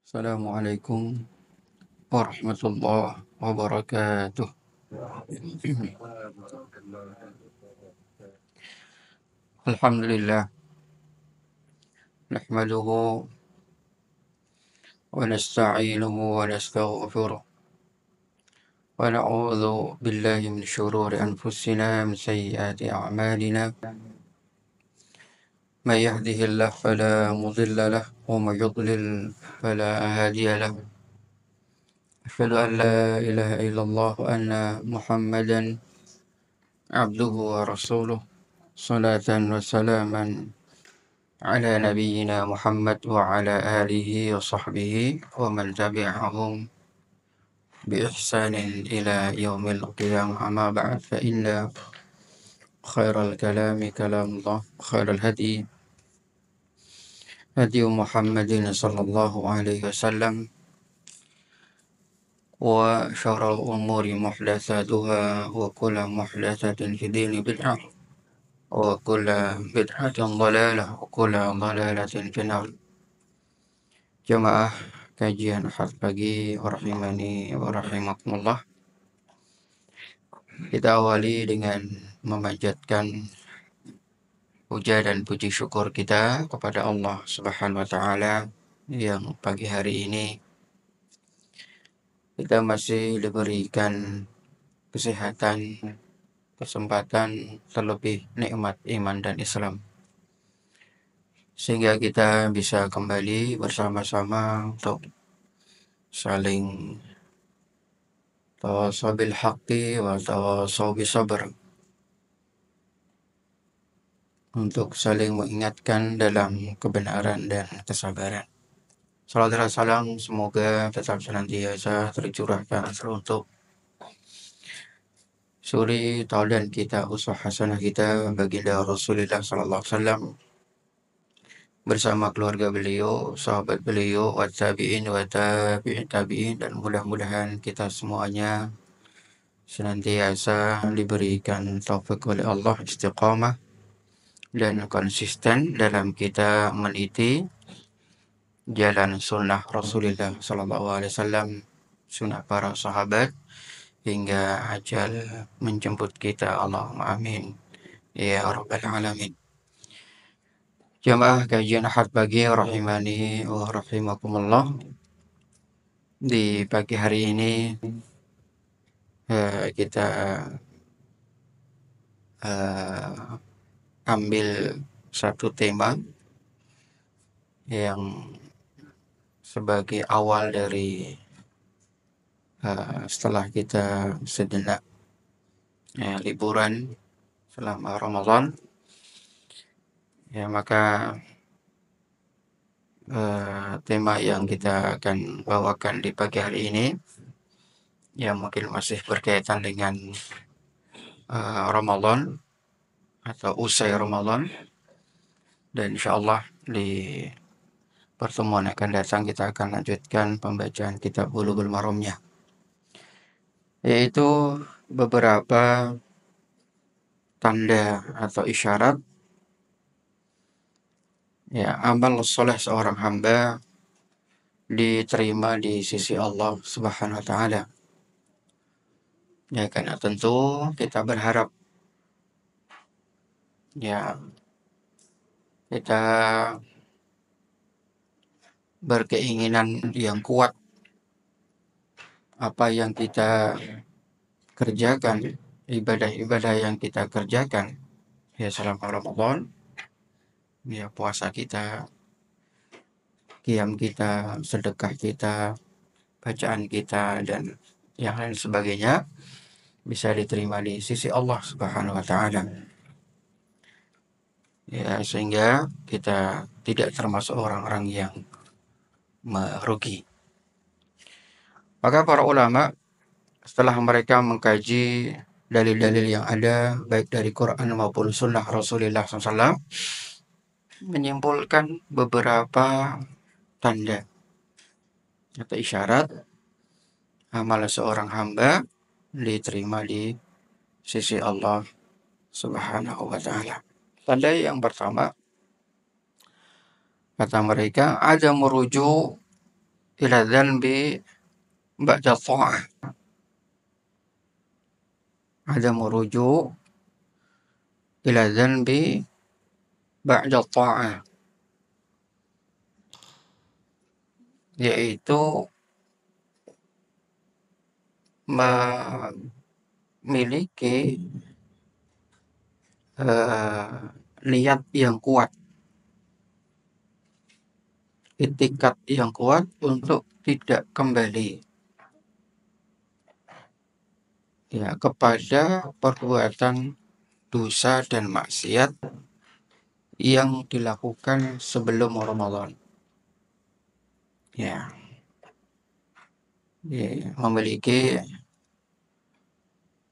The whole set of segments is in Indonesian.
Assalamualaikum warahmatullahi wabarakatuh. Alhamdulillah, nahmaduhu wa nasta'inuhu wa nastaghfiruh wa na'udzu billahi min syururi anfusina min sayyiati a'malina. May yahdihillahu fala mudilla lahu wa may yudlil fala hadiya lahu. Asyhadu an la ilaha illallah wa anna Muhammadan abduhu wa rasuluh. Salatan wa salaman على نبينا محمد وعلى آله وصحبه ومن تبعهم بإحسان إلى يوم القيامة. أما بعد، فإن خير الكلام كلام الله، خير الهدي هدي محمد صلى الله عليه وسلم، وشر الأمور محدثاتها، وكل محدثة في الدين بدعة، وكل بدعة ضلالة، وكل ضلالة في النار. Jamaah kajian Ahad pagi rahimani wa rahimakumullah. Kita awali dengan memanjatkan puja dan puji syukur kita kepada Allah Subhanahu wa taala yang pagi hari ini kita masih diberikan kesehatan, kesempatan, terlebih nikmat iman dan Islam, sehingga kita bisa kembali bersama-sama untuk saling tawasaw bil haqqi wa tawasaw bis sabr, untuk saling mengingatkan dalam kebenaran dan kesabaran. Salam dan salam semoga tetap senantiasa tercurahkan untuk suri tauladan kita, uswah hasanah kita, baginda Rasulullah sallallahu alaihi wasallam, bersama keluarga beliau, sahabat beliau, wa tabi'in wa tabi'in tabi'in, dan mudah-mudahan kita semuanya senantiasa diberikan taufik oleh Allah, istiqamah dan konsisten dalam kita meniti jalan sunnah Rasulullah sallallahu alaihi wasallam, sunnah para sahabat, hingga ajal menjemput kita. Allahumma amin ya rabbal alamin. Jamaah kajian Ahad pagi rahimani wa rahimakumullah. Di pagi hari ini kita ambil satu tema yang sebagai awal dari setelah kita sejenak liburan selama Ramadan, maka tema yang kita akan bawakan di pagi hari ini mungkin masih berkaitan dengan Ramadan atau usai Ramadan, dan insyaallah di pertemuan akan datang kita akan lanjutkan pembacaan kitab Bulughul Maramnya, yaitu beberapa tanda atau isyarat amal soleh seorang hamba diterima di sisi Allah Subhanahu wa taala. Karena tentu kita berharap kita berkeinginan yang kuat apa yang kita kerjakan, ibadah-ibadah yang kita kerjakan selama Ramadan, puasa kita, qiyam kita, sedekah kita, bacaan kita, dan yang lain sebagainya bisa diterima di sisi Allah Subhanahu wa taala. Sehingga kita tidak termasuk orang-orang yang merugi. Maka para ulama setelah mereka mengkaji dalil-dalil yang ada baik dari Quran maupun sunnah Rasulullah SAW, menyimpulkan beberapa tanda atau isyarat amal seorang hamba diterima di sisi Allah Subhanahu wa taala. Tanda yang pertama, kata mereka, ada merujuk ila dzanbi ba'da tha'ah. Ada merujuk ila dzanbi ba'da tha'ah, yaitu memiliki niat yang kuat, itikat yang kuat untuk tidak kembali ya kepada perbuatan dosa dan maksiat yang dilakukan sebelum Ramadan. Ya, memiliki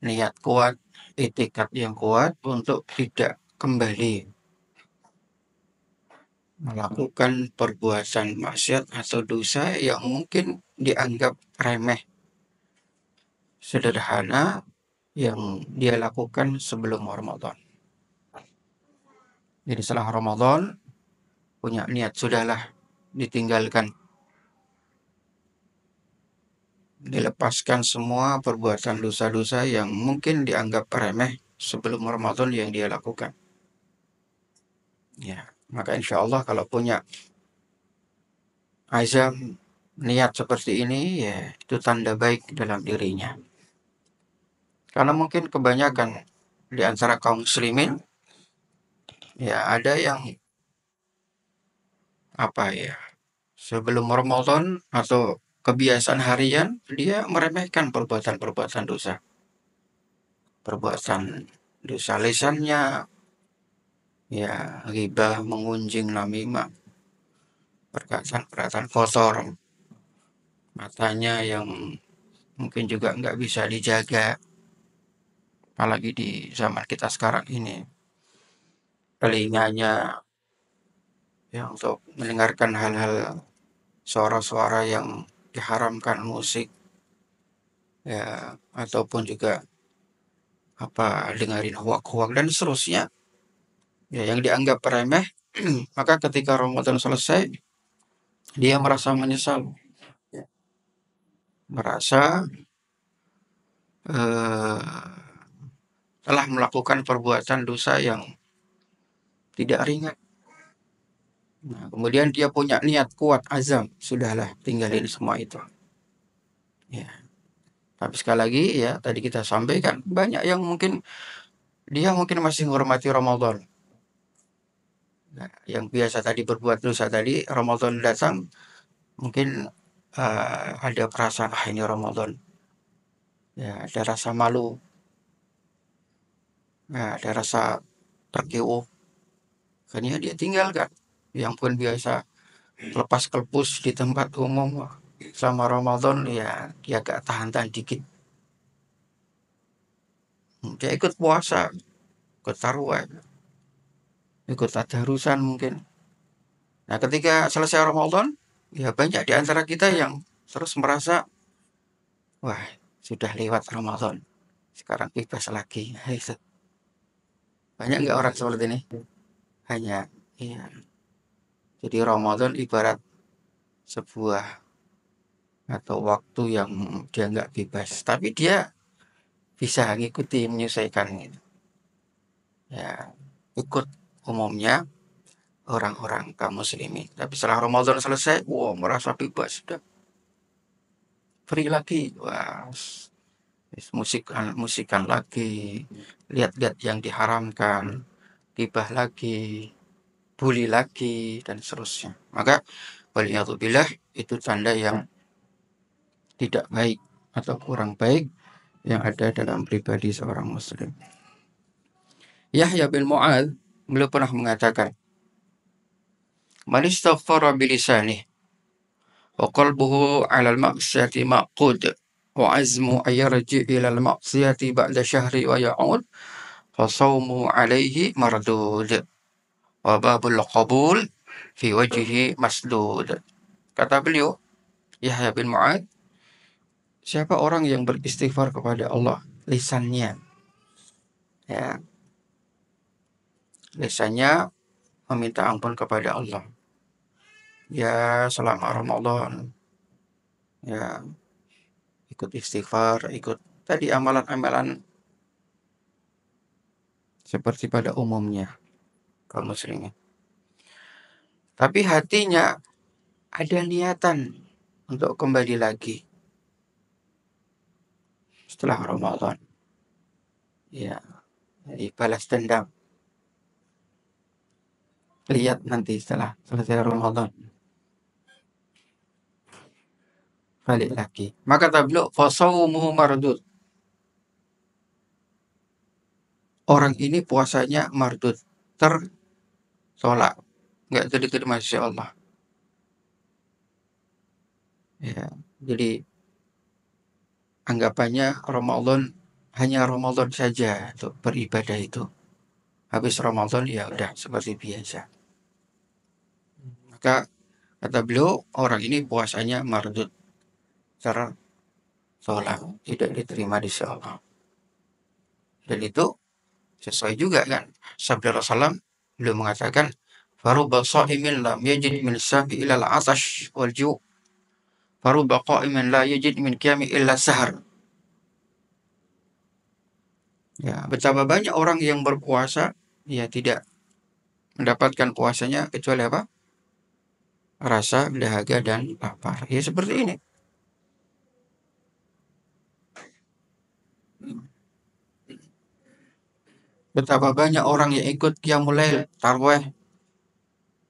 niat kuat, itikat yang kuat untuk tidak kembali melakukan perbuatan maksiat atau dosa yang mungkin dianggap remeh, sederhana, yang dia lakukan sebelum Ramadan. Jadi setelah Ramadan punya niat, sudahlah, ditinggalkan, dilepaskan semua perbuatan dosa-dosa yang mungkin dianggap remeh sebelum Ramadan yang dia lakukan. Ya, maka insya Allah kalau punya azam, niat seperti ini, ya itu tanda baik dalam dirinya. Karena mungkin kebanyakan di antara kaum muslimin, ya ada yang apa ya, sebelum Ramadan atau kebiasaan harian dia meremehkan perbuatan-perbuatan dosa. Perbuatan dosa lisannya, ya ghibah, mengunjing, namimah, perkataan-perkataan kotor, matanya yang mungkin juga nggak bisa dijaga, apalagi di zaman kita sekarang ini, telinganya ya untuk mendengarkan hal-hal, suara-suara yang diharamkan, musik, ya ataupun juga apa, dengerin hoak-hoak dan seterusnya, ya yang dianggap remeh. Maka ketika Ramadan selesai dia merasa menyesal, merasa eh, telah melakukan perbuatan dosa yang tidak ringan. Nah, kemudian dia punya niat kuat, azam, sudahlah, tinggalin semua itu. Ya, tapi sekali lagi ya tadi kita sampaikan, banyak yang mungkin dia mungkin masih menghormati Ramadan. Nah, yang biasa tadi berbuat dosa tadi, Ramadan datang mungkin ada perasaan, ah ini Ramadan, ya ada rasa malu, ya ada rasa terkeuh, akhirnya dia tinggalkan. Yang pun biasa lepas kelpus di tempat umum sama Ramadan, ya dia agak tahan-tahan dikit. Dia ikut puasa, ikut taruhan, ikut tadarusan mungkin. Nah ketika selesai Ramadan, ya banyak di antara kita yang terus merasa, wah sudah lewat Ramadan, sekarang bebas lagi. Nah, itu. Banyak nggak orang seperti ini? Hanya, iya. Jadi Ramadan ibarat sebuah atau waktu yang dia nggak bebas, tapi dia bisa ngikuti, menyesuaikan gitu. Ya, ikut umumnya orang-orang kaum muslimin. Tapi setelah Ramadan selesai, wow merasa bebas, sudah free lagi. Wah, musikan musikan lagi, lihat-lihat yang diharamkan, gibah lagi, bully lagi, dan seterusnya. Maka waliyadzubillah, itu tanda yang tidak baik atau kurang baik yang ada dalam pribadi seorang muslim. Yahya bin Mu'adz beliau pernah mengatakan, man istaghfara bilisanih wa qalbuhu 'ala al-ma'siyati maqud wa 'azmu an yarji' ila al-ma'siyati ba'da syahri wa ya'ud fa shaumu 'alaihi mardud wa babul qabul fi wajhihi masdud. Kata beliau, Yahya bin Mu'adz, siapa orang yang beristighfar kepada Allah lisannya, ya, lisannya meminta ampun kepada Allah, ya selama Ramadan, Ya, ikut istighfar, ikut tadi amalan-amalan seperti pada umumnya kaum muslimin. Tapi hatinya ada niatan untuk kembali lagi setelah Ramadan. Ya, jadi balas dendam. Lihat nanti setelah selesai Ramadan, balik lagi. Maka tabluk fasawmuhu mardud. Orang ini puasanya mardud, tertolak, nggak diterima Masya Allah. Ya, jadi anggapannya Ramadan hanya Ramadan saja untuk beribadah itu. Habis Ramadan ya udah seperti biasa. Maka kata beliau orang ini puasanya mardud, tertolak, tidak diterima di sisi Allah. Dan itu sesuai juga kan sabda Rasulullah, beliau mengatakan farubba sha'imin lam yajid min sabi ilal atash wal ju' farubba qa'imin la yajid min qiyami illa sahar. Ya, betapa banyak orang yang berpuasa ya tidak mendapatkan puasanya kecuali apa? Rasa dahaga dan lapar. Ya seperti ini. Betapa banyak orang yang ikut qiyamul lail, tarawih,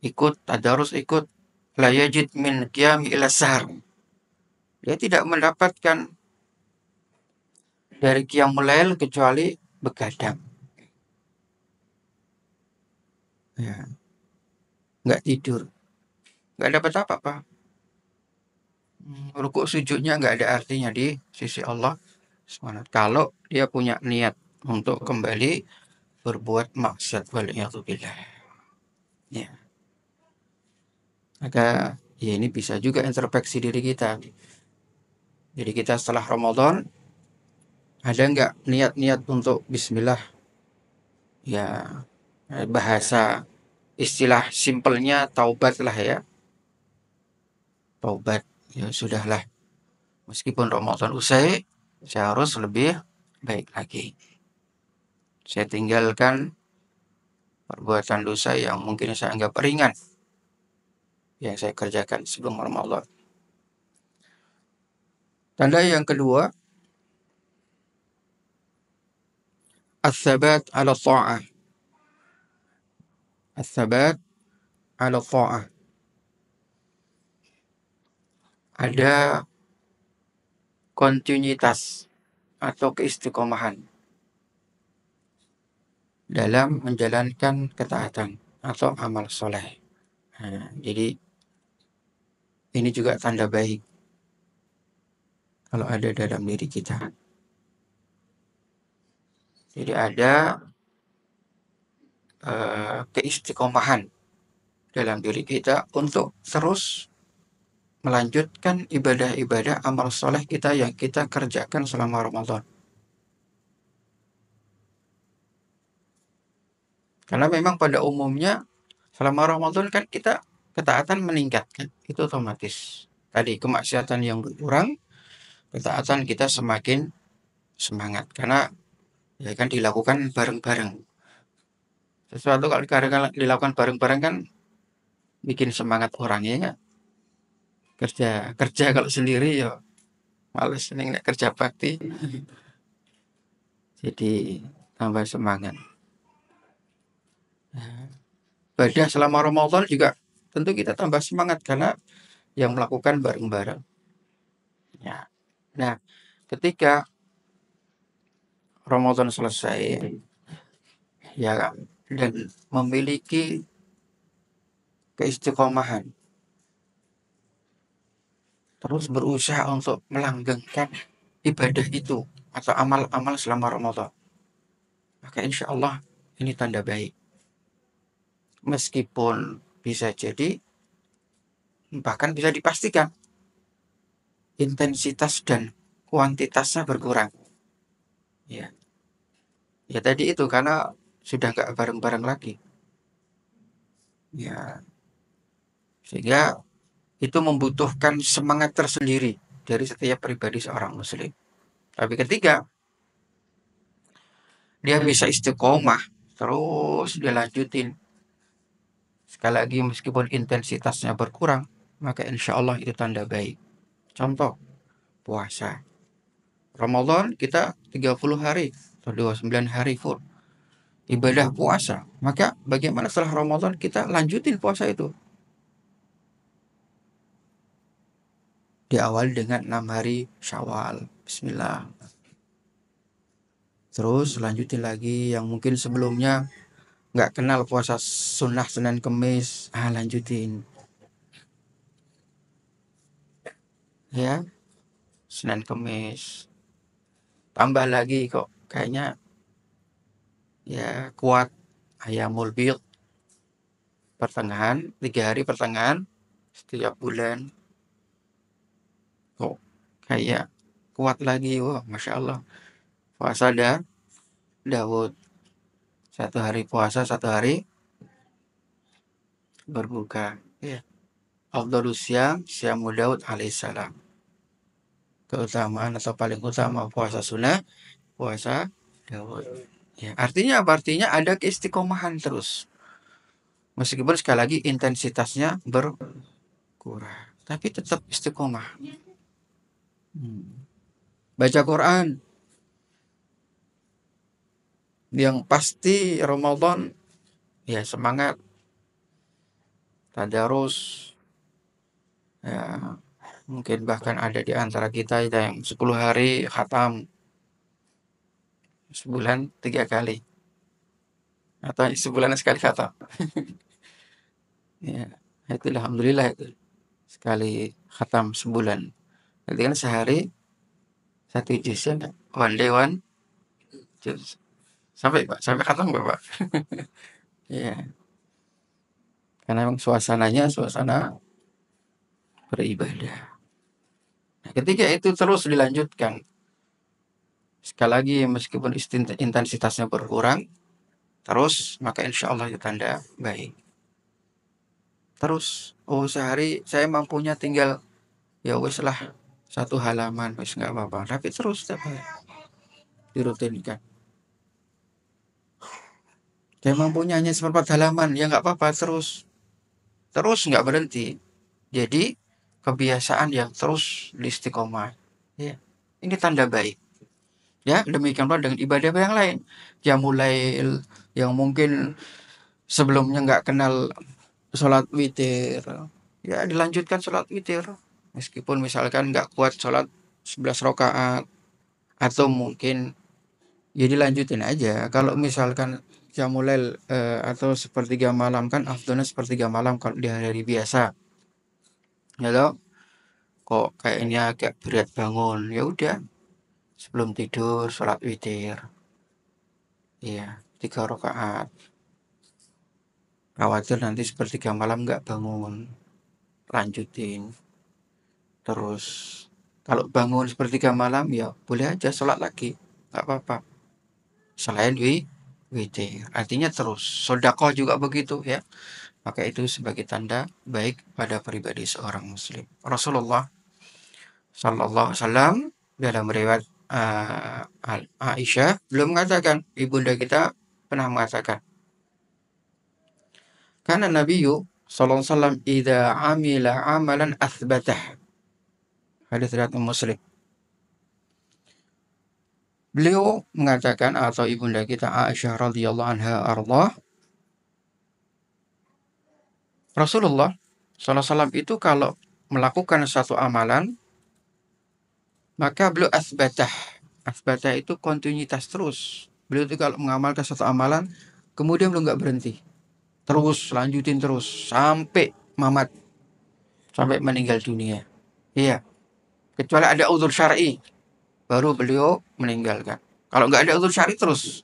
ikut tadarus, ikut la yajid min qiyami illa sahar. Dia tidak mendapatkan dari qiyamul lail kecuali begadang. Ya, nggak tidur, nggak dapat apa-apa. Rukuk sujudnya nggak ada artinya di sisi Allah SWT. Kalau dia punya niat untuk kembali berbuat maksiat waliyadzubillah. Ya, maka ya ini bisa juga introspeksi diri kita. Jadi kita setelah Ramadan ada nggak niat-niat untuk Bismillah? Ya, bahasa istilah simpelnya taubat lah ya. Taubat, ya sudahlah. Meskipun Ramadan usai, saya harus lebih baik lagi. Saya tinggalkan perbuatan dosa yang mungkin saya anggap ringan yang saya kerjakan sebelum Ramadan. Tanda yang kedua, as-sabat ala ta'ah. As-sabat ala ta'ah. Ada kontinuitas atau keistiqomahan dalam menjalankan ketaatan atau amal soleh. Nah, jadi ini juga tanda baik kalau ada dalam diri kita. Jadi ada keistiqomahan dalam diri kita untuk terus melanjutkan ibadah-ibadah amal soleh kita yang kita kerjakan selama Ramadan. Karena memang pada umumnya selama Ramadan kan kita ketaatan meningkat kan, itu otomatis. Tadi kemaksiatan yang berkurang, ketaatan kita semakin semangat karena ya kan dilakukan bareng-bareng. Sesuatu kalau dilakukan bareng-bareng kan bikin semangat orangnya. Kerja kerja kalau sendiri ya males nih kerja bakti. Jadi tambah semangat. Ibadah selama Ramadan juga tentu kita tambah semangat karena yang melakukan bareng-bareng. Ya. Nah, ketika Ramadan selesai, ya dan memiliki keistiqomahan, terus berusaha untuk melanggengkan ibadah itu atau amal-amal selama Ramadan, maka insya Allah ini tanda baik. Meskipun bisa jadi, bahkan bisa dipastikan intensitas dan kuantitasnya berkurang. Ya, ya tadi itu karena sudah nggak bareng-bareng lagi. Ya, sehingga itu membutuhkan semangat tersendiri dari setiap pribadi seorang muslim. Tapi ketika dia bisa istiqomah, terus dia lanjutin, sekali lagi meskipun intensitasnya berkurang, maka insya Allah itu tanda baik. Contoh, puasa. Ramadan kita 30 hari atau 29 hari full ibadah puasa. Maka bagaimana setelah Ramadan kita lanjutin puasa itu? Diawali dengan 6 hari Syawal. Bismillah. Terus lanjutin lagi yang mungkin sebelumnya nggak kenal puasa sunnah Senin Kemis, lanjutin ya, Senin Kemis. Tambah lagi kok kayaknya ya kuat Ayamul Bid pertengahan, 3 hari pertengahan setiap bulan. Kok kayak kuat lagi, wah Masya Allah. Puasa Daud, 1 hari puasa, 1 hari berbuka. Ya. Afdhalus Syam, Syamu Daud alaihissalam. Keutamaan atau paling utama puasa sunnah, puasa Daud. Ya, artinya apa? Artinya ada keistiqomahan terus. Meskipun sekali lagi intensitasnya berkurang, tapi tetap istiqomah. Baca Quran, yang pasti Ramadan ya semangat, tadarus, ya mungkin bahkan ada di antara kita yang 10 hari khatam, sebulan 3 kali, atau sebulan sekali khatam. Ya, itu alhamdulillah itu sekali khatam sebulan. Berarti kan sehari 1 juz ya, one day one juz. Sampai Pak, sampai khatam Bapak. Ya, karena memang suasananya suasana beribadah. Nah, ketika itu terus dilanjutkan, sekali lagi meskipun intensitasnya berkurang, terus maka insya Allah itu tanda baik. Terus, oh sehari saya mampunya tinggal ya wes lah 1 halaman, wes nggak apa-apa. Tapi terus setiap hari dirutinkan. Saya mampunya hanya 1/4 halaman, ya nggak apa-apa, terus nggak berhenti. Jadi kebiasaan yang terus istiqomah. Ya, ini tanda baik. Ya, demikian pula dengan ibadah yang lain. Ya mulai yang mungkin sebelumnya nggak kenal sholat witir, ya dilanjutkan sholat witir. Meskipun misalkan nggak kuat sholat 11 rakaat, atau mungkin ya dilanjutin aja. Kalau misalkan Jamulail atau sepertiga malam, kan afdolnya sepertiga malam kalau di hari biasa. Ya toh, kok kayaknya agak berat bangun, ya udah sebelum tidur sholat witir. Iya, 3 rakaat. Khawatir nanti sepertiga malam nggak bangun, lanjutin. Terus kalau bangun sepertiga malam ya boleh aja sholat lagi, nggak apa-apa. Selain witir, artinya terus. Sedekah juga begitu ya. Maka itu sebagai tanda baik pada pribadi seorang muslim. Rasulullah Sallallahu Alaihi Wasallam dalam riwayat Aisyah belum mengatakan, ibunda kita pernah mengatakan, karena Nabi Sallallahu Alaihi Wasallam idza amila amalan athbatah. Hadis riwayat Muslim. Beliau mengatakan, atau ibunda kita Aisyah radhiyallahu anha ardah, Rasulullah Sallallahu Alaihi Wasallam itu kalau melakukan satu amalan, maka beliau asbatah. Asbatah itu kontinuitas terus. Beliau itu kalau mengamalkan satu amalan, kemudian beliau nggak berhenti. Terus, lanjutin terus. Sampai mamat. Sampai meninggal dunia. Iya. Kecuali ada uzur syar'i, baru beliau meninggalkan. Kalau nggak ada uzur syar'i terus.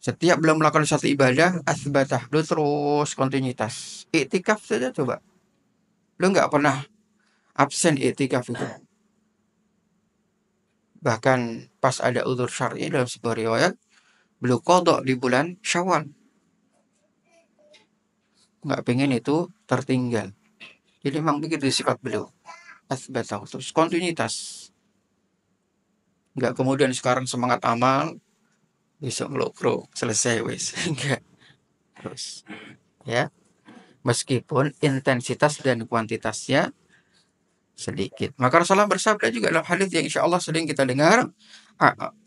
Setiap beliau melakukan satu ibadah, asbatah. Beliau terus kontinuitas. Iktikaf saja coba. Beliau nggak pernah absen iktikaf itu. Bahkan pas ada uzur syar'i dalam sebuah riwayat, beliau qadha di bulan Syawal. Nggak pengen itu tertinggal. Jadi memang begitu sifat beliau. atsbatahu, terus kontinuitas. Enggak kemudian sekarang semangat amal, besok ngelokro, selesai wes. Enggak, terus ya. Meskipun intensitas dan kuantitasnya sedikit. Maka Rasulullah bersabda juga dalam hadis yang insya Allah sering kita dengar,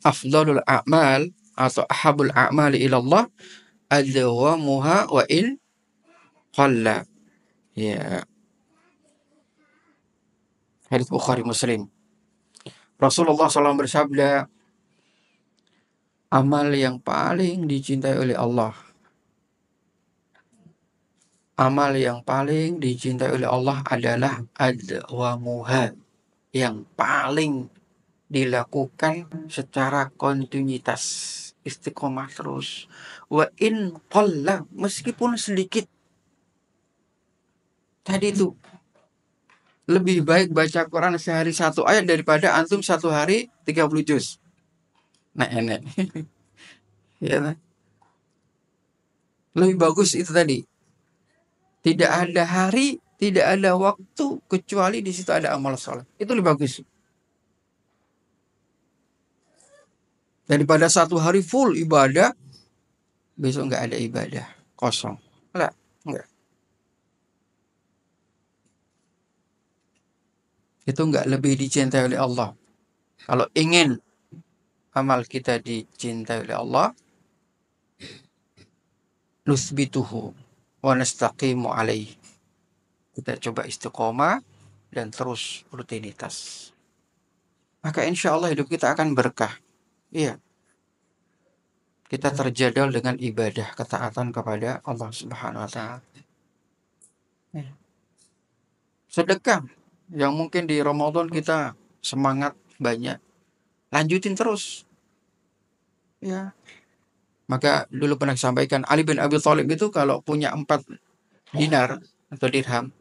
afdalul a'mal atau ahabul a'mali ilallah adwamuha wa in qalla. Ya, hadis Bukhari Muslim. Rasulullah SAW bersabda, amal yang paling dicintai oleh Allah, amal yang paling dicintai oleh Allah adalah adwamuha, yang paling dilakukan secara kontinuitas, istiqomah terus. Wa in qalla, meskipun sedikit. Tadi itu lebih baik baca Quran sehari 1 ayat daripada antum 1 hari 30 juz. Nah, enak. Ya, nah. Lebih bagus itu tadi. Tidak ada hari, tidak ada waktu kecuali di situ ada amal soleh. Itu lebih bagus. Daripada 1 hari full ibadah, besok nggak ada ibadah, kosong. Enggak. Itu nggak lebih dicintai oleh Allah. Kalau ingin amal kita dicintai oleh Allah, nusbituhu wa nastaqimu alaih. Kita coba istiqomah dan terus rutinitas. Maka insya Allah hidup kita akan berkah. Iya. Kita terjadwal dengan ibadah, ketaatan kepada Allah Subhanahu wa Ta'ala. Ya. Sedekah yang mungkin di Ramadan kita semangat banyak, lanjutin terus. Ya. Maka dulu pernah sampaikan, Ali bin Abi Thalib itu kalau punya 4 dinar atau dirham,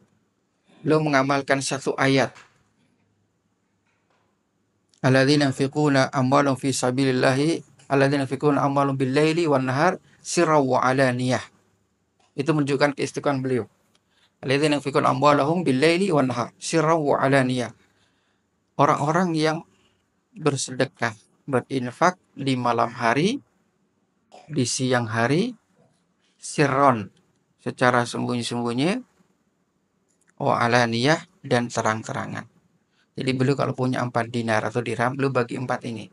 beliau mengamalkan 1 ayat. Alladzina yunfiquna amwalahum fi sabilillahi, alladzina yunfiquna amwalahum bil-laili wan-nahar sirran wa alaniyah. Itu menunjukkan keistiqomahan beliau. Alladzina yunfiquna amwalahum bil-laili wan-nahar sirran wa alaniyah. Orang-orang yang bersedekah, berinfak di malam hari, di siang hari, sirron, secara sembunyi-sembunyi, wa alaniyah, dan terang-terangan. Jadi beliau kalau punya 4 dinar atau dirham, beliau bagi 4 ini.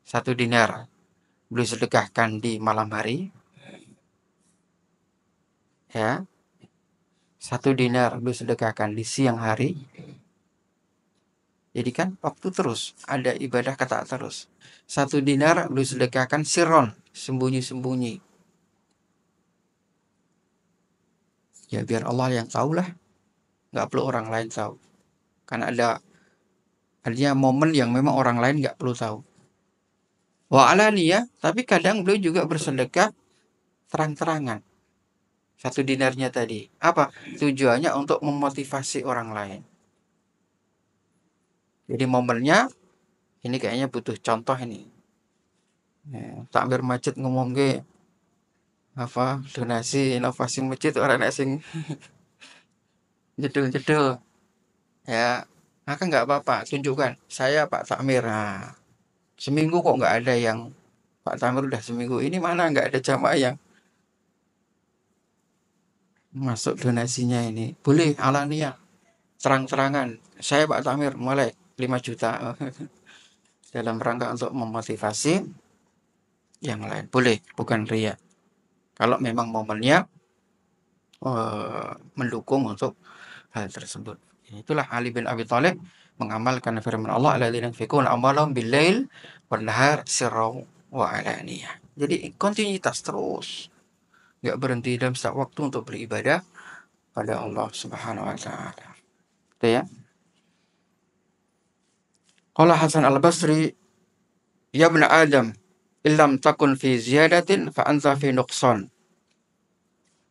1 dinar beliau sedekahkan di malam hari, ya. 1 dinar beliau sedekahkan di siang hari. Jadi kan waktu terus, ada ibadah kata terus. 1 dinar beliau sedekahkan sirron, sembunyi-sembunyi. Ya biar Allah yang tahu lah, nggak perlu orang lain tahu. Karena adanya momen yang memang orang lain nggak perlu tahu. Wa alaniyah, tapi kadang beliau juga bersedekah terang-terangan. 1 dinarnya tadi. Apa? Tujuannya untuk memotivasi orang lain. Jadi momennya, ini kayaknya butuh contoh ini. Ya, takmir masjid ngomong ke apa donasi inovasi masjid orang asing jedul-jedul. Ya, maka nggak apa-apa, tunjukkan. Saya Pak Takmir. Nah, seminggu kok nggak ada yang Pak Takmir udah seminggu. Ini mana nggak ada jamaah yang masuk donasinya ini. Boleh alaniah, terang-terangan. Saya Pak Takmir mulai 5 juta dalam rangka untuk memotivasi yang lain. Boleh, bukan ria. Kalau memang momennya mendukung untuk hal tersebut. Itulah Ali bin Abi Thalib mengamalkan firman Allah, alladzina yunfiquna amwalahum bil-lail wan-nahar sirran wa alaniyah. Jadi kontinuitas terus, nggak berhenti dalam setiap waktu untuk beribadah pada Allah Subhanahu wa Ta'ala. Itu ya. Qala Hasan Al-Basri, ya ibn Adam, illam takun fi ziyadatin fa anta fi nuqsan.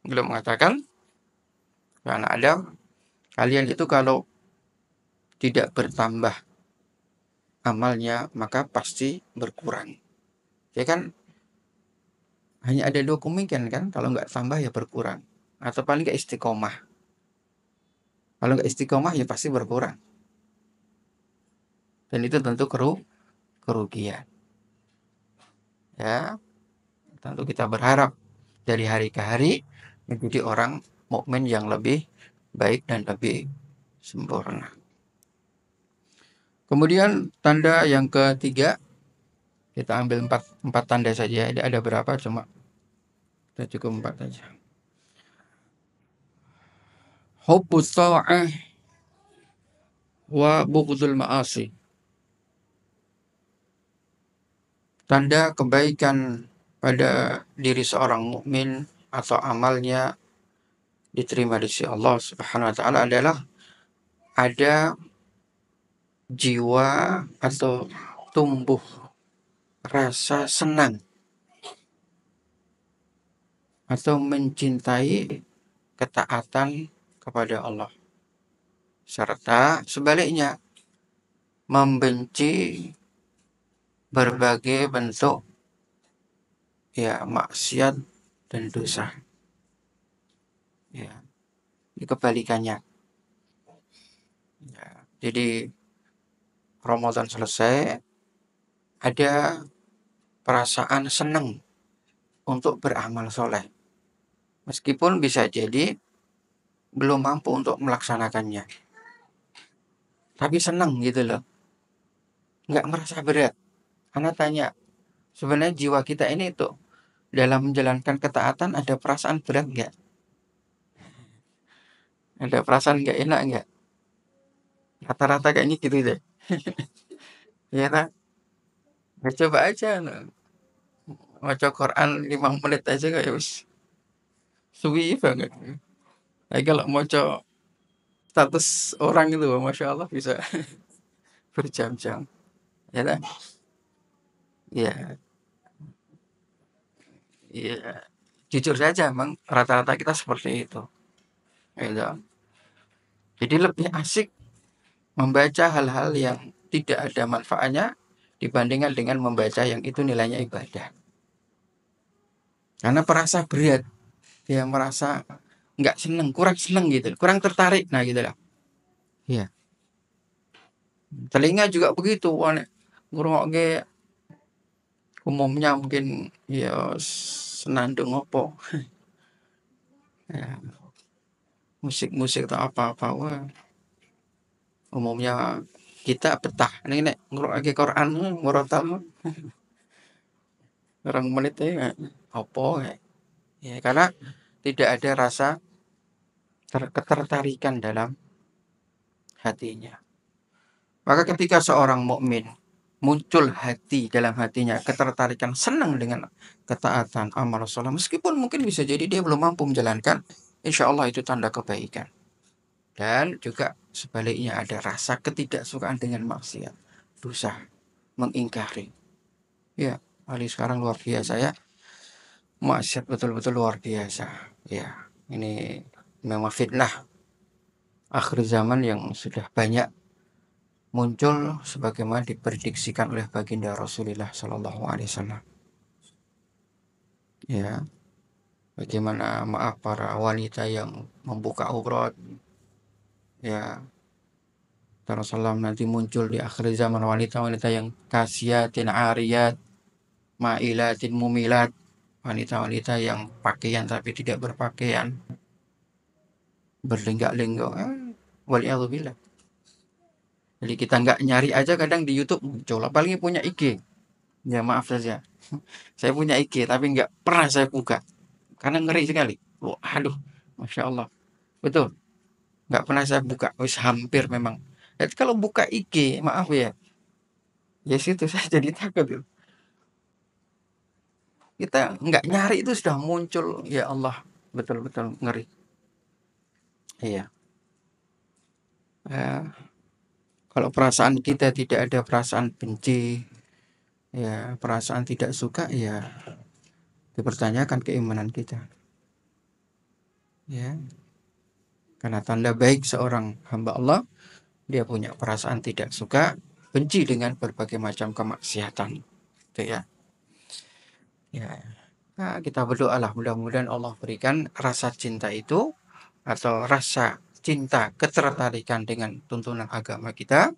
Beliau mengatakan, ya anak Adam, kalian itu kalau tidak bertambah amalnya maka pasti berkurang. Ya kan, hanya ada 2 kemungkinan kan, kalau nggak tambah ya berkurang, atau paling nggak istiqomah. Kalau nggak istiqomah ya pasti berkurang. dan itu tentu kerugian. Ya, tentu kita berharap dari hari ke hari menjadi orang mukmin yang lebih baik dan lebih sempurna. Kemudian tanda yang ketiga, kita ambil empat tanda saja. Ini ada berapa? Cuma kita cukup 4 saja. Hubbus ta'ah wa bughdul ma'asi. Tanda kebaikan pada diri seorang mukmin atau amalnya diterima di sisi Allah Subhanahu wa taala adalah ada jiwa atau tumbuh rasa senang atau mencintai ketaatan kepada Allah, serta sebaliknya membenci berbagai bentuk maksiat dan dosa. Ya, ini kebalikannya. Ya, jadi Ramadan selesai, ada perasaan senang untuk beramal soleh, meskipun bisa jadi belum mampu untuk melaksanakannya, tapi senang gitu loh, nggak merasa berat. Karena tanya, sebenarnya jiwa kita ini tuh dalam menjalankan ketaatan ada perasaan berat nggak? Ada perasaan nggak enak nggak? Rata-rata kayaknya gitu deh. Ya kan? Ya, coba aja baca Quran 5 menit aja kayak wis suwi banget. Nah, kalau mau status orang itu, masya Allah bisa berjam-jam. Ya kan? Ya, ya. Jujur saja, emang rata-rata kita seperti itu. Gitu. Jadi lebih asik membaca hal-hal yang tidak ada manfaatnya dibandingkan dengan membaca yang itu nilainya ibadah. Karena merasa berat, dia merasa nggak seneng, kurang seneng gitu, kurang tertarik, nah gitu lah. Iya. Telinga juga begitu, ngrungokke umumnya mungkin ya senandung opo, ya, musik-musik atau apa-apa, wah, umumnya kita betah ini nek ngrungokke Quran murotal orang menit ya opo ya. Ya, karena tidak ada rasa ketertarikan dalam hatinya. Maka ketika seorang mukmin muncul dalam hatinya ketertarikan senang dengan ketaatan amal soleh, meskipun mungkin bisa jadi dia belum mampu menjalankan, insya Allah itu tanda kebaikan. Dan juga sebaliknya ada rasa ketidaksukaan dengan maksiat, dosa, mengingkari. Ya, Ali sekarang luar biasa ya, maksiat betul-betul luar biasa. Ya, ini memang fitnah akhir zaman yang sudah banyak muncul sebagaimana diprediksikan oleh baginda Rasulullah Shallallahu Alaihi Wasallam. Ya, bagaimana maaf para wanita yang membuka aurat, ya, Rasulullah nanti muncul di akhir zaman wanita-wanita yang kasiatin ariyat, ma'ilatin mumilat, wanita-wanita yang pakaian tapi tidak berpakaian, berlenggak-lenggok, waliyadzubillah. Jadi kita nggak nyari aja kadang di YouTube muncul, apalagi punya IG. Ya maaf saja, saya punya IG tapi nggak pernah saya buka karena ngeri sekali. Oh, aduh, masya Allah, betul, nggak pernah saya buka. Wis hampir memang. Jadi kalau buka IG, maaf ya, ya situ saya jadi takut. Kita nggak nyari itu sudah muncul, ya Allah, betul-betul ngeri. Iya. Ya, kalau perasaan kita tidak ada perasaan benci, ya perasaan tidak suka, ya dipertanyakan keimanan kita. Ya, karena tanda baik seorang hamba Allah, dia punya perasaan tidak suka, benci dengan berbagai macam kemaksiatan. Itu ya. Ya. Nah, kita berdoalah mudah-mudahan Allah berikan rasa cinta itu atau rasa cinta, ketertarikan dengan tuntunan agama kita,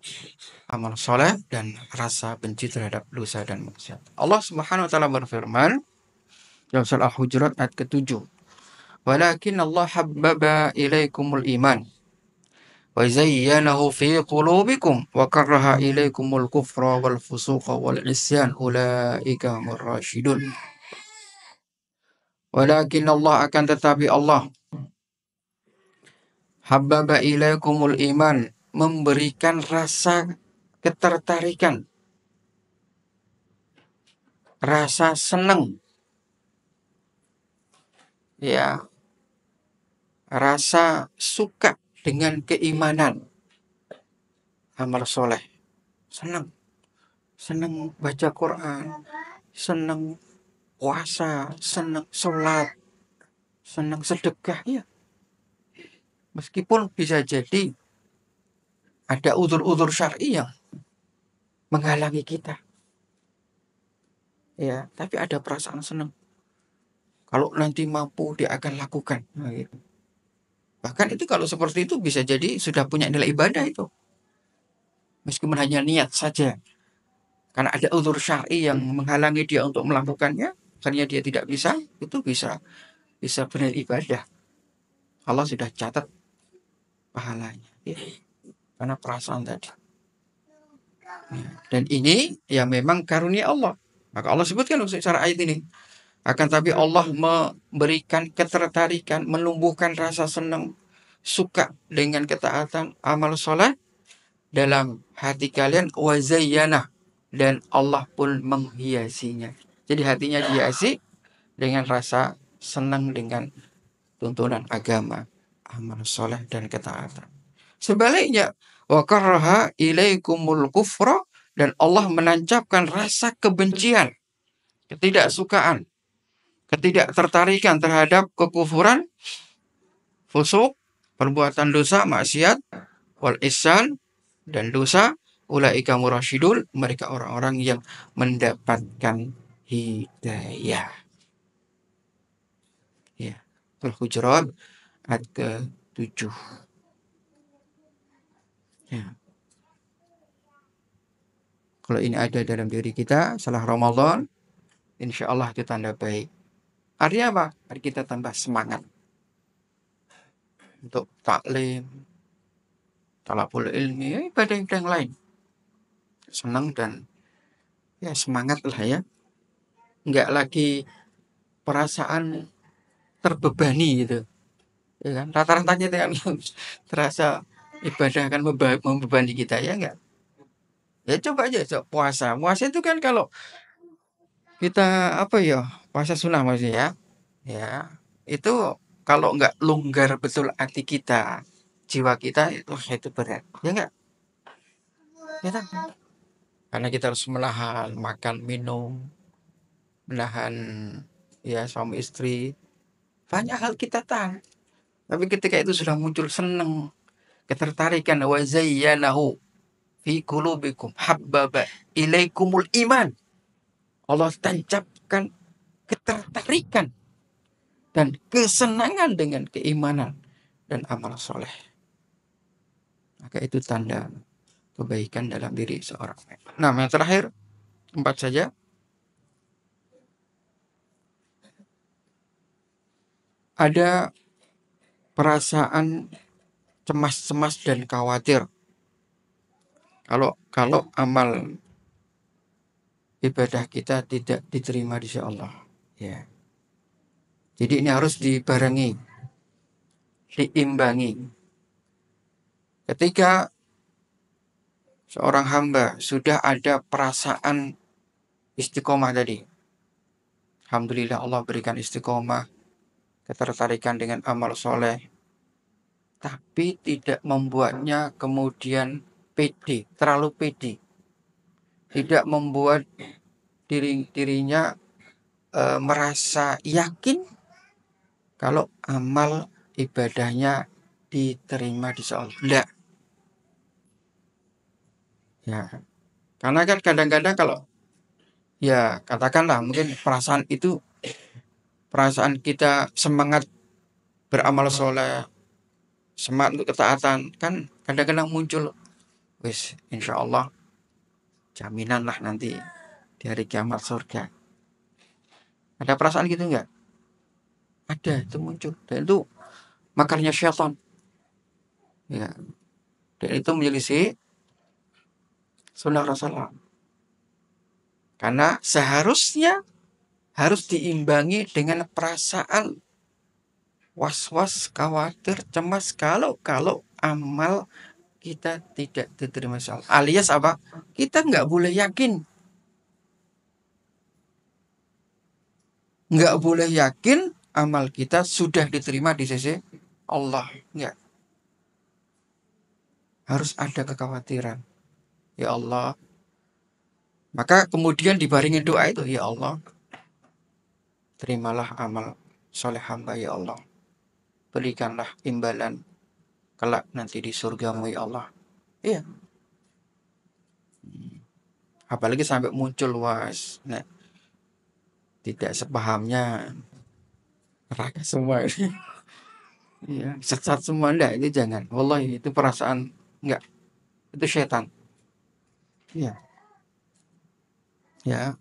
amal soleh, dan rasa benci terhadap dosa dan maksiat. Allah Subhanahu wa taala berfirman dalam surah Al-Hujurat ayat ke-7. Walakin Allah habbaba ilaikumul iman wa zayyanahu fi qulubikum wa karaha ilaikumul kufra wal fusuqa wal isyan ulaika humur rasyidun. Walakin Allah, akan tetapi Allah, habbaba ilaikumul iman, memberikan rasa ketertarikan, rasa senang, ya, rasa suka dengan keimanan, amal soleh, senang, senang baca Quran, senang puasa, senang sholat, senang sedekah, ya. Meskipun bisa jadi ada udzur-udzur syar'i yang menghalangi kita, ya, tapi ada perasaan senang. Kalau nanti mampu dia akan lakukan. Nah, gitu. Bahkan itu kalau seperti itu bisa jadi sudah punya nilai ibadah itu. Meskipun hanya niat saja. Karena ada udzur syar'i yang menghalangi dia untuk melakukannya, akhirnya dia tidak bisa, itu bisa bernilai ibadah. Allah sudah catat pahalanya. Ya. Karena perasaan tadi. Ya. Dan ini ya memang karunia Allah. Maka Allah sebutkan secara ayat ini. Akan tapi Allah memberikan ketertarikan, menumbuhkan rasa senang, suka dengan ketaatan, amal soleh dalam hati kalian, wa zayyana, dan Allah pun menghiasinya. Jadi hatinya dihiasi dengan rasa senang dengan tuntunan agama, amal soleh dan ketaatan. Sebaliknya, wa karaha ilaikumul kufra, dan Allah menancapkan rasa kebencian, ketidaksukaan, ketidaktertarikan terhadap kekufuran, fusuk, perbuatan dosa, maksiat, wal isyan, dan dosa, ulaika murasyidun, mereka orang-orang yang mendapatkan hidayah. Ya, Al-Hujurat ayat ke-7. Ya. Kalau ini ada dalam diri kita setelah Ramadan, insya Allah itu tanda baik. Artinya apa? Artinya kita tambah semangat untuk taklim, talabul ilmi, ibadah yang lain. Senang dan ya semangat lah ya. Enggak lagi perasaan terbebani gitu. Ya kan? Rata-ratanya itu yang terasa ibadah akan membebani kita, ya enggak? Ya coba aja puasa. Puasa itu kan kalau kita apa ya, puasa sunnah maksudnya ya. Ya, itu kalau enggak longgar betul hati kita, jiwa kita itu berat. Ya enggak? Ya kan? Karena kita harus menahan makan minum, menahan ya suami istri. Banyak hal kita tahan. Tapi ketika itu sudah muncul senang, ketertarikan, wa zayyanahu fi qulubikum habbaba ilaikumul iman. Allah tancapkan ketertarikan dan kesenangan dengan keimanan dan amal soleh. Maka itu tanda kebaikan dalam diri seorang. Nah, yang terakhir, 4 saja. Ada perasaan cemas-cemas dan khawatir. Kalau amal ibadah kita tidak diterima di sisi Allah, ya. Jadi ini harus dibarengi, diimbangi. Ketika seorang hamba sudah ada perasaan istiqomah tadi, alhamdulillah Allah berikan istiqomah, ketertarikan dengan amal soleh, tapi tidak membuatnya kemudian pede, terlalu pede, tidak membuat dirinya merasa yakin kalau amal ibadahnya diterima di Allah. Tidak. Ya, karena kan kadang-kadang kalau ya katakanlah mungkin perasaan kita semangat beramal soleh, semangat untuk ketaatan, kan kadang-kadang muncul, wis insya Allah jaminan lah nanti di hari kiamat surga. Ada perasaan gitu nggak? Ada, itu muncul. Dan itu makarnya syaitan. Ya. Dan itu menyelisih sunnah Rasulullah. Karena seharusnya harus diimbangi dengan perasaan was-was, khawatir, cemas kalau amal kita tidak diterima Allah. Alias apa? Kita nggak boleh yakin. Nggak boleh yakin amal kita sudah diterima di sisi Allah. Nggak. Harus ada kekhawatiran. Ya Allah. Maka kemudian dibaringin doa itu. Ya Allah. Terimalah amal soleh hamba ya Allah. Berikanlah imbalan kelak nanti di surgamu ya Allah. Iya. Apalagi sampai muncul was. Nah, tidak sepahamnya neraka semua ini. Iya, sesat semua enggak, itu jangan. Wallahi itu perasaan enggak, itu setan. Iya, ya.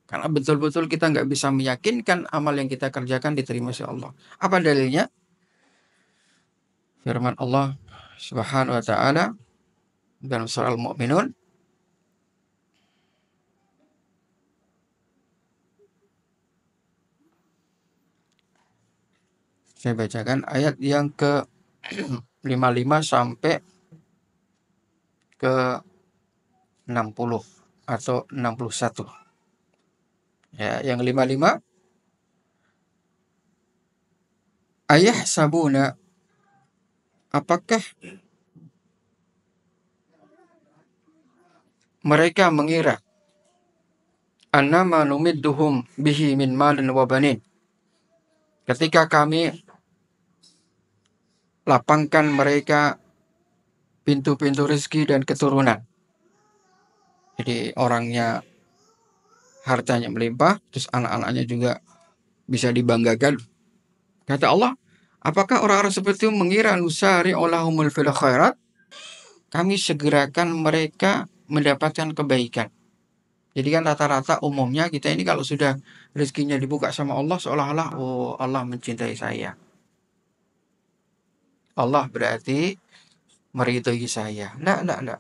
Karena betul-betul kita nggak bisa meyakinkan amal yang kita kerjakan diterima oleh Allah. Apa dalilnya? Firman Allah Subhanahu wa taala dalam surah Al-Mu'minun, saya bacakan ayat yang ke 55 sampai ke 60 atau 61. Ya, yang 55, ayah sabuna, apakah mereka mengira annama numidduhum bihi min malin wa banin, ketika kami lapangkan mereka pintu-pintu rezeki dan keturunan. Jadi orangnya hartanya melimpah, terus anak-anaknya juga bisa dibanggakan. Kata Allah, apakah orang-orang seperti itu mengira nusari olahumul fil khairat? Kami segerakan mereka mendapatkan kebaikan. Jadi kan rata-rata umumnya kita ini kalau sudah rezekinya dibuka sama Allah, seolah-olah oh Allah mencintai saya. Allah berarti meridhoi saya. Enggak.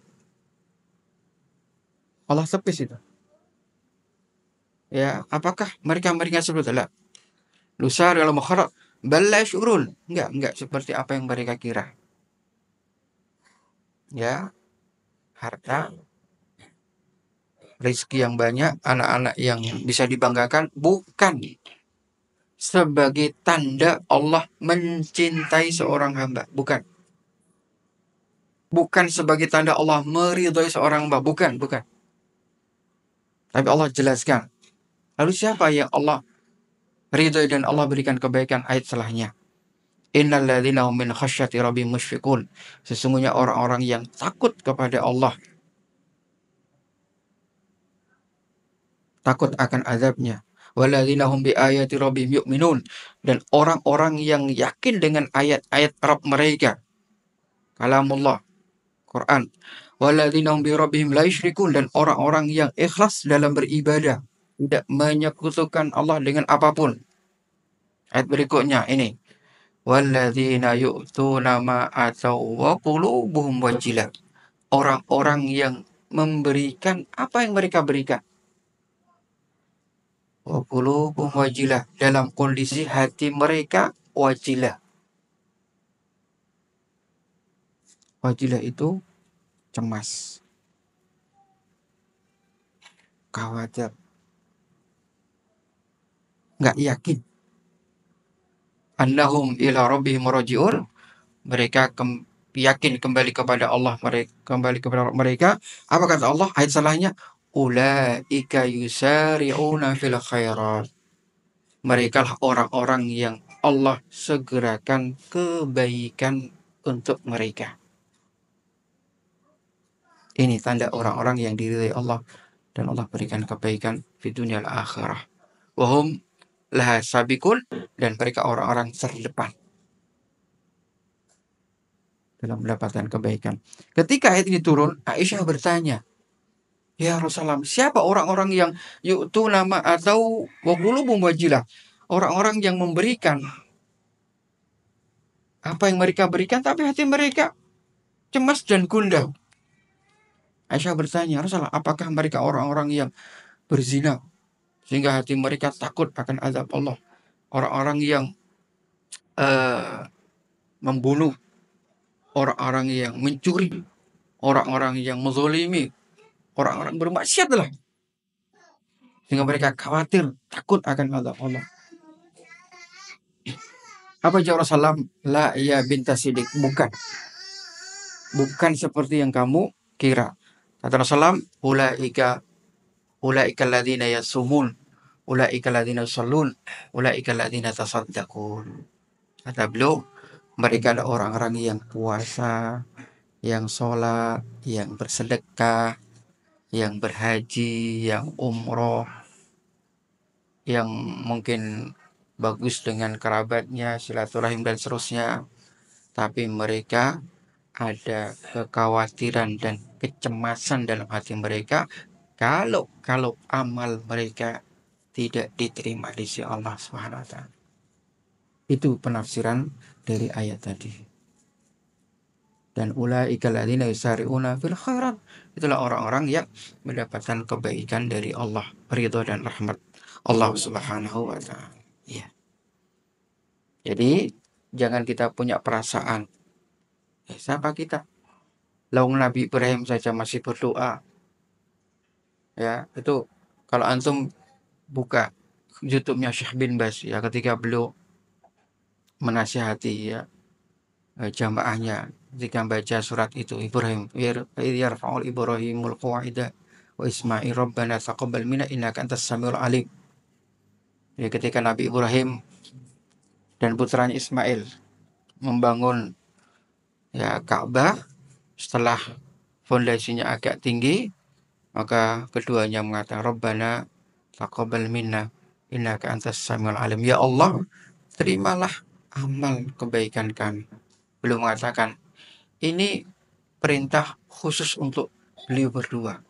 Allah tepis itu. Ya, apakah mereka seperti itu? Nusari al khairat bal la yash'urun. Enggak seperti apa yang mereka kira. Ya, harta, rezeki yang banyak, anak-anak yang bisa dibanggakan bukan sebagai tanda Allah mencintai seorang hamba, bukan. Bukan sebagai tanda Allah meridhai seorang hamba, bukan. Tapi Allah jelaskan. Lalu siapa yang Allah ridhai dan Allah berikan kebaikan? Ayat setelahnya. Innalladzina hum min khasyati rabbihim musyfiqun. Sesungguhnya orang-orang yang takut kepada Allah, takut akan azabnya. Walladzina hum bi ayati rabbihim yu'minun, dan orang-orang yang yakin dengan ayat-ayat Rabb mereka. Kalamullah, Quran. Walladzina hum bi rabbihim la yusyrikun, dan orang-orang yang ikhlas dalam beribadah, tidak menyekutukan Allah dengan apapun. Ayat berikutnya ini. Walladzina yu'tuna ma ataw wa qulubuhum wajilah. Orang-orang yang memberikan apa yang mereka berikan. Wa qulubuhum wajilah, dalam kondisi hati mereka wajilah. Wajilah itu cemas, khawatir, nggak yakin. Annahum ila rabbihim raji'un. Mereka yakin kembali kepada Allah, kembali kepada mereka. Apa kata Allah? Ayat salahnya, ulaika yusari'una fil khairat. Mereka lah orang-orang yang Allah segerakan kebaikan untuk mereka. Ini tanda orang-orang yang diridhai Allah dan Allah berikan kebaikan di dunia akhirah. Wahum laha sabikun, dan mereka orang-orang terdepan. dalam mendapatkan kebaikan. Ketika ayat ini turun, Aisyah bertanya, ya Rasulullah, siapa orang-orang yang yu'tu nama atau waqulubum wajilah? Orang-orang yang memberikan apa yang mereka berikan, tapi hati mereka cemas dan gundah. Aisyah bertanya, Rasulullah, apakah mereka orang-orang yang berzina sehingga hati mereka takut akan azab Allah? Orang-orang yang eh, membunuh, orang-orang yang mencuri, orang-orang yang menzalimi, orang-orang bermaksiat lah, sehingga mereka khawatir, takut akan azab Allah. Apa jawab Rasulullah? La ya binta sidik, bukan seperti yang kamu kira. Kata Rasulullah, ulaika alladzina yasumun, ulaika alladzina yusallun, ulaika alladzina tasaddaqun. Kata beliau, mereka adalah orang-orang yang puasa, yang sholat, yang bersedekah, yang berhaji, yang umroh, yang mungkin bagus dengan kerabatnya, silaturahim dan seterusnya. Tapi mereka ada kekhawatiran dan kecemasan dalam hati mereka kalau amal mereka tidak diterima di sisi Allah Subhanahu wa taala. Itu penafsiran dari ayat tadi. Dan ulaika alladzina yusari'una fil khairat, itulah orang-orang yang mendapatkan kebaikan dari Allah, ridha dan rahmat Allah Subhanahu wa taala. Ya. Jadi jangan kita punya perasaan, siapa kita? Laung Nabi Ibrahim saja masih berdoa. Ya, itu kalau antum buka YouTube-nya Syekh bin Baz ya, ketika beliau menasihati ya jamaahnya ketika baca surat itu, Ibrahim yarfa'ul Ibrahimul qawaida wa Ismail rabbana taqabbal minna innaka antas samiul alim. Ya, ketika Nabi Ibrahim dan putranya Ismail membangun ya Ka'bah, setelah fondasinya agak tinggi, maka keduanya mengatakan Rabbana taqabbal minna innaka antas samiul alim. Ya Allah, terimalah amal kebaikan kami. Belum mengatakan ini perintah khusus untuk beliau berdua.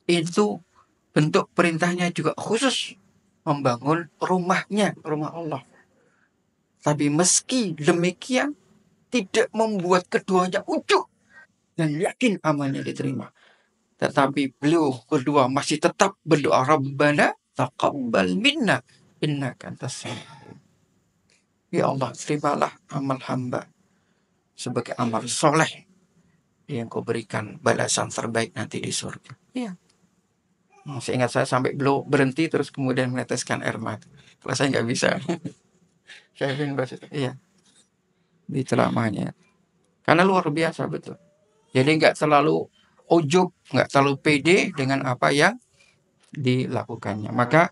Itu bentuk perintahnya juga khusus membangun rumahnya, rumah Allah. Tapi meski demikian tidak membuat keduanya ujuk dan yakin amalnya diterima. Tetapi beliau berdua masih tetap berdoa, Rabbana taqabbal minna innaka antas samiul alim. Ya Allah, terimalah amal hamba sebagai amal soleh yang kau berikan balasan terbaik nanti di surga. Iya. Seingat saya sampai beliau berhenti terus kemudian meneteskan air mata. Kalau saya nggak bisa. Saya bin Bas itu. Iya. Di ceramahnya. Karena luar biasa betul. Jadi nggak terlalu ujub, nggak terlalu pede dengan apa yang dilakukannya. Maka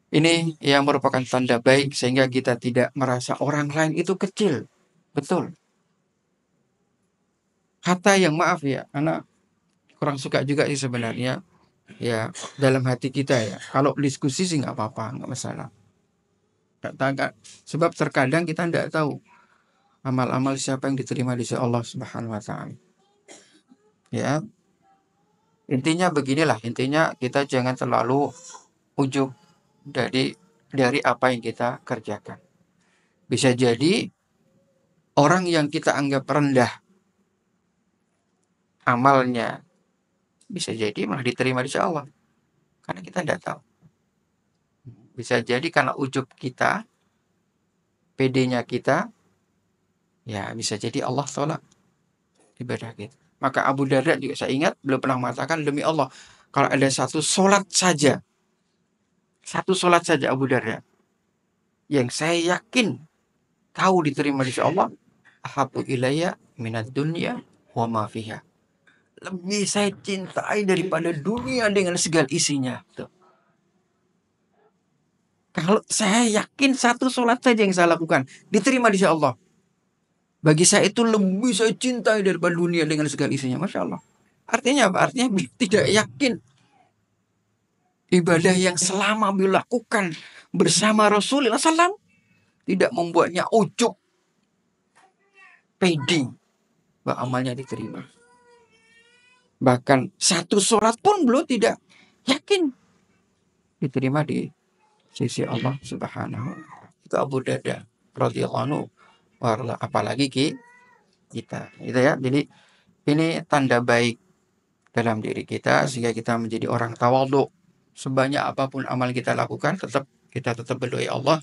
ini yang merupakan tanda baik sehingga kita tidak merasa orang lain itu kecil. Betul. Kata yang maaf ya, anak kurang suka juga sih sebenarnya. Ya, dalam hati kita ya. Kalau diskusi sih nggak apa-apa, nggak masalah. Nggak, sebab terkadang kita nggak tahu amal-amal siapa yang diterima di sisi Allah Subhanahu wa taala. Ya. Intinya beginilah, intinya kita jangan terlalu ujub dari apa yang kita kerjakan. Bisa jadi orang yang kita anggap rendah amalnya bisa jadi malah diterima di sisi Allah. Karena kita tidak tahu. Bisa jadi karena ujub kita, PD-nya kita, ya bisa jadi Allah tolak ibadah kita. Maka Abu Darda juga saya ingat beliau pernah mengatakan, demi Allah, kalau ada satu solat saja Abu Darda yang saya yakin tahu diterima di sisi Allah, ahabbu ilayya minad dunya wa ma fiha. Lebih saya cintai daripada dunia dengan segala isinya. Tuh. Kalau saya yakin satu solat saja yang saya lakukan diterima di sisi Allah, bagi saya itu lebih saya cintai daripada dunia dengan segala isinya. Masya Allah. Artinya apa? Artinya tidak yakin ibadah yang selama beliau lakukan bersama Rasulullah SAW tidak membuatnya ujub, pede, bahwa amalnya diterima. Bahkan satu sholat pun belum tidak yakin diterima di sisi Allah Subhanahu wa Ta'ala. Itu Abu Darda radhiyallahu anhu, apalagi kita gitu ya. Jadi ini tanda baik dalam diri kita sehingga kita menjadi orang tawadhu. Sebanyak apapun amal kita lakukan, kita tetap berdoa ya Allah.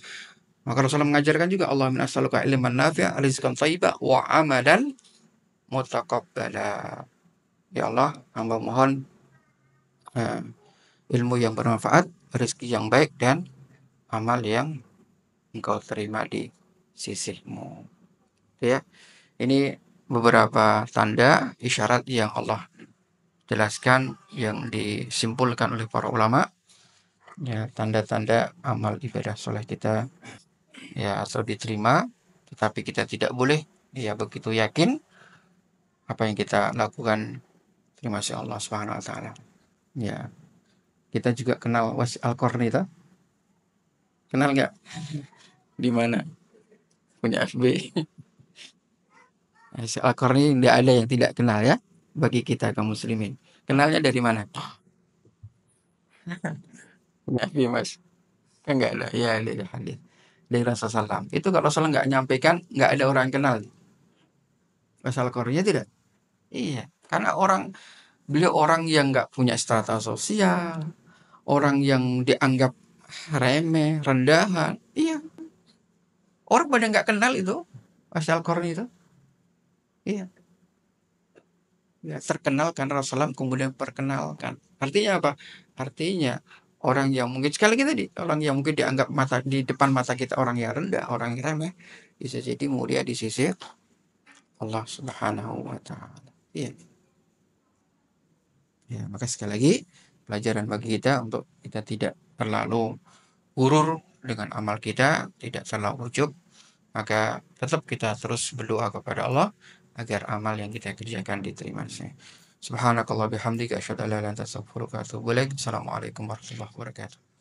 Maka Rasulullah mengajarkan juga, Allahumma as'aluka ilman nafi'a, rizqan thayyiban wa amalan mutaqabbala. Ya Allah, hamba mohon ilmu yang bermanfaat, rezeki yang baik, dan amal yang engkau terima di sisimu. Ya, ini beberapa tanda isyarat yang Allah jelaskan, yang disimpulkan oleh para ulama, ya, tanda-tanda amal ibadah soleh kita ya atau diterima, tetapi kita tidak boleh ya begitu yakin apa yang kita lakukan terima kasih Allah Subhanahu wa taala. Ya, kita juga kenal Wais Al-Qarni itu. Kenal nggak? Di mana? Punya FB. Wais Al-Qarni tidak ada yang tidak kenal ya bagi kita kaum muslimin. Kenalnya dari mana? Punya FB Mas. Kan nggak ada. Ya, dari hadis dari Rasulullah SAW. Itu kalau Rasulullah nggak nyampaikan, nggak ada orang yang kenal. Wais Al-Qarni tidak. Iya, karena beliau orang yang nggak punya strata sosial, orang yang dianggap remeh, rendahan. Iya, orang pada nggak kenal itu, asal Qarni itu. Iya, ya, terkenal karena Rasulullah kemudian perkenalkan. Artinya apa? Artinya orang yang mungkin sekali lagi tadi, orang yang mungkin dianggap di depan mata kita orang yang rendah, orang yang remeh, bisa jadi mulia di sisi Allah Subhanahu wa Ta'ala. Iya. Ya, maka sekali lagi pelajaran bagi kita untuk kita tidak terlalu gurur dengan amal kita, tidak terlalu ujub, maka tetap kita terus berdoa kepada Allah agar amal yang kita kerjakan diterima. Subhanakallah bihamdika asyhadu an la ilaha illa anta astaghfiruka wa atubu ilaik. Assalamualaikum warahmatullahi wabarakatuh.